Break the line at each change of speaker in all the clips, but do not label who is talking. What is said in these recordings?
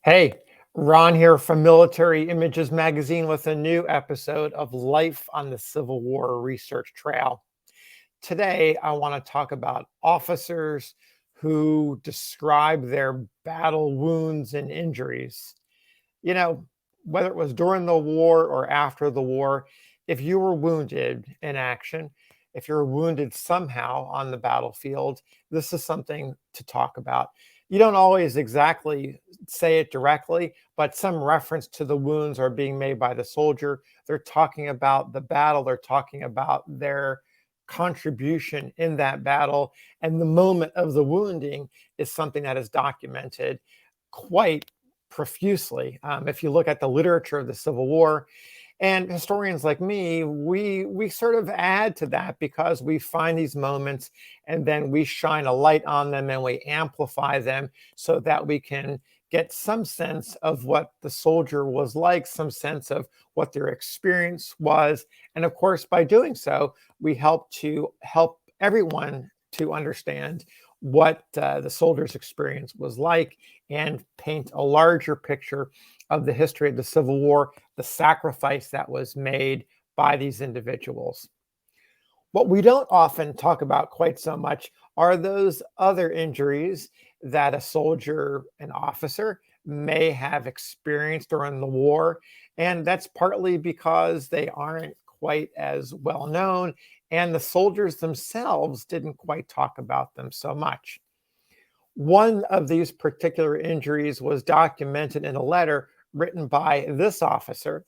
Hey, Ron here from Military Images Magazine with a new episode of Life on the Civil War Research Trail. Today, I want to talk about officers who describe their battle wounds and injuries. You know, whether it was during the war or after the war, if you were wounded in action, if you're wounded somehow on the battlefield, this is something to talk about. You don't always exactly say it directly, but some reference to the wounds are being made by the soldier. They're talking about the battle, they're talking about their contribution in that battle. And the moment of the wounding is something that is documented quite profusely. If you look at the literature of the Civil War, and historians like me, we sort of add to that because we find these moments and then we shine a light on them and we amplify them so that we can get some sense of what the soldier was like, some sense of what their experience was. And of course, by doing so, we help everyone to understand what the soldier's experience was like and paint a larger picture of the history of the Civil War, the sacrifice that was made by these individuals. What we don't often talk about quite so much are those other injuries that a soldier, an officer, may have experienced during the war. And that's partly because they aren't quite as well known, and the soldiers themselves didn't quite talk about them so much. One of these particular injuries was documented in a letter written by this officer,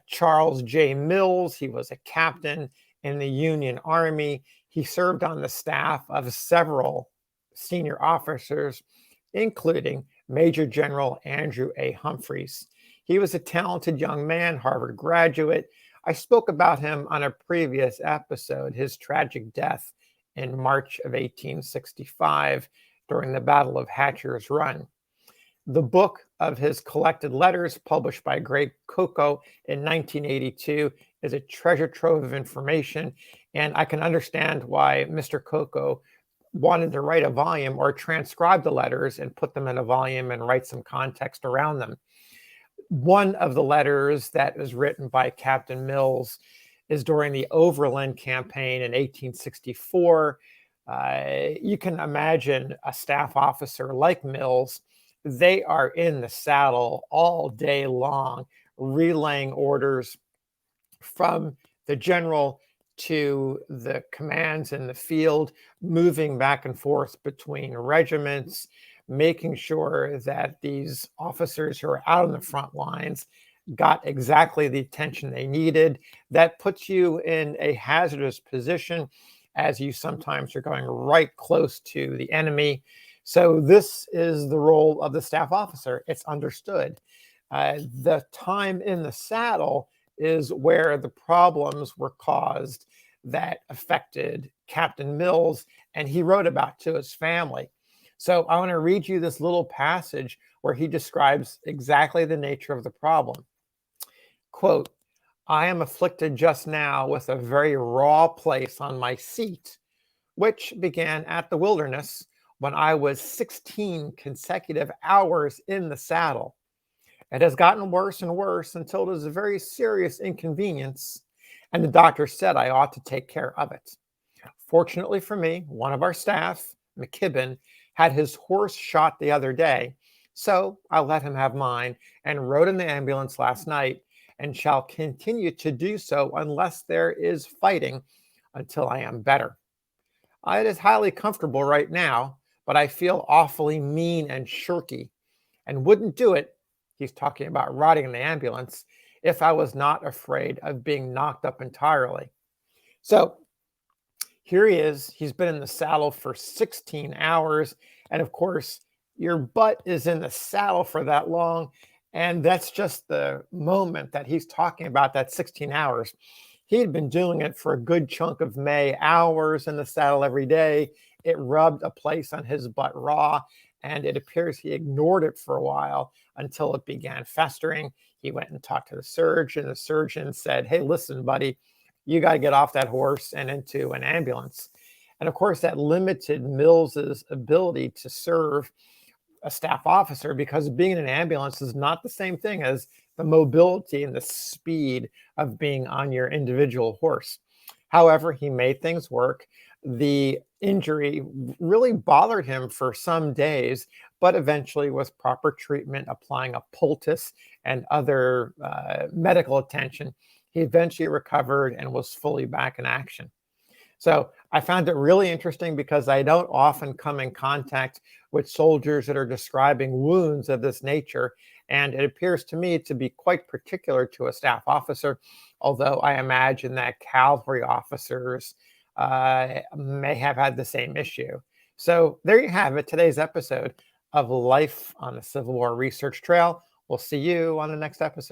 Charles J. Mills. He was a captain in the Union Army. He served on the staff of several senior officers, including Major General Andrew A. Humphries. He was a talented young man, Harvard graduate. I spoke about him on a previous episode, his tragic death in March of 1865 during the Battle of Hatcher's Run. The book of his collected letters, published by Greg Coco in 1982, is a treasure trove of information, and I can understand why Mr. Coco wanted to write a volume or transcribe the letters and put them in a volume and write some context around them. One of the letters that was written by Captain Mills is during the Overland Campaign in 1864. You can imagine a staff officer like Mills. They are in the saddle all day long, relaying orders from the general to the commands in the field, moving back and forth between regiments, making sure that these officers who are out on the front lines got exactly the attention they needed. That puts you in a hazardous position as you sometimes are going right close to the enemy. So this is the role of the staff officer. It's understood. The time in the saddle is where the problems were caused that affected Captain Mills, and he wrote about to his family. So I want to read you this little passage where he describes exactly the nature of the problem. Quote, "I am afflicted just now with a very raw place on my seat, which began at the Wilderness when I was 16 consecutive hours in the saddle. It has gotten worse and worse until it is a very serious inconvenience, and the doctor said I ought to take care of it. Fortunately for me, one of our staff, McKibben, had his horse shot the other day, so I let him have mine and rode in the ambulance last night and shall continue to do so unless there is fighting until I am better. It is highly comfortable right now, but I feel awfully mean and shirky and wouldn't do it," he's talking about riding in the ambulance, "if I was not afraid of being knocked up entirely." So here he is. He's been in the saddle for 16 hours. And of course, your butt is in the saddle for that long. And that's just the moment that he's talking about, that 16 hours. He'd been doing it for a good chunk of May, hours in the saddle every day. It rubbed a place on his butt raw, and it appears he ignored it for a while until it began festering. He went and talked to the surgeon. The surgeon said, "Hey, listen, buddy, you got to get off that horse and into an ambulance." And of course, that limited Mills's ability to serve a staff officer because being in an ambulance is not the same thing as the mobility and the speed of being on your individual horse. However, he made things work. The injury really bothered him for some days, but eventually, with proper treatment, applying a poultice and other medical attention, he eventually recovered and was fully back in action. So I found it really interesting because I don't often come in contact with soldiers that are describing wounds of this nature. And it appears to me to be quite particular to a staff officer, although I imagine that cavalry officers may have had the same issue. So there you have it, today's episode of Life on the Civil War Research Trail. We'll see you on the next episode.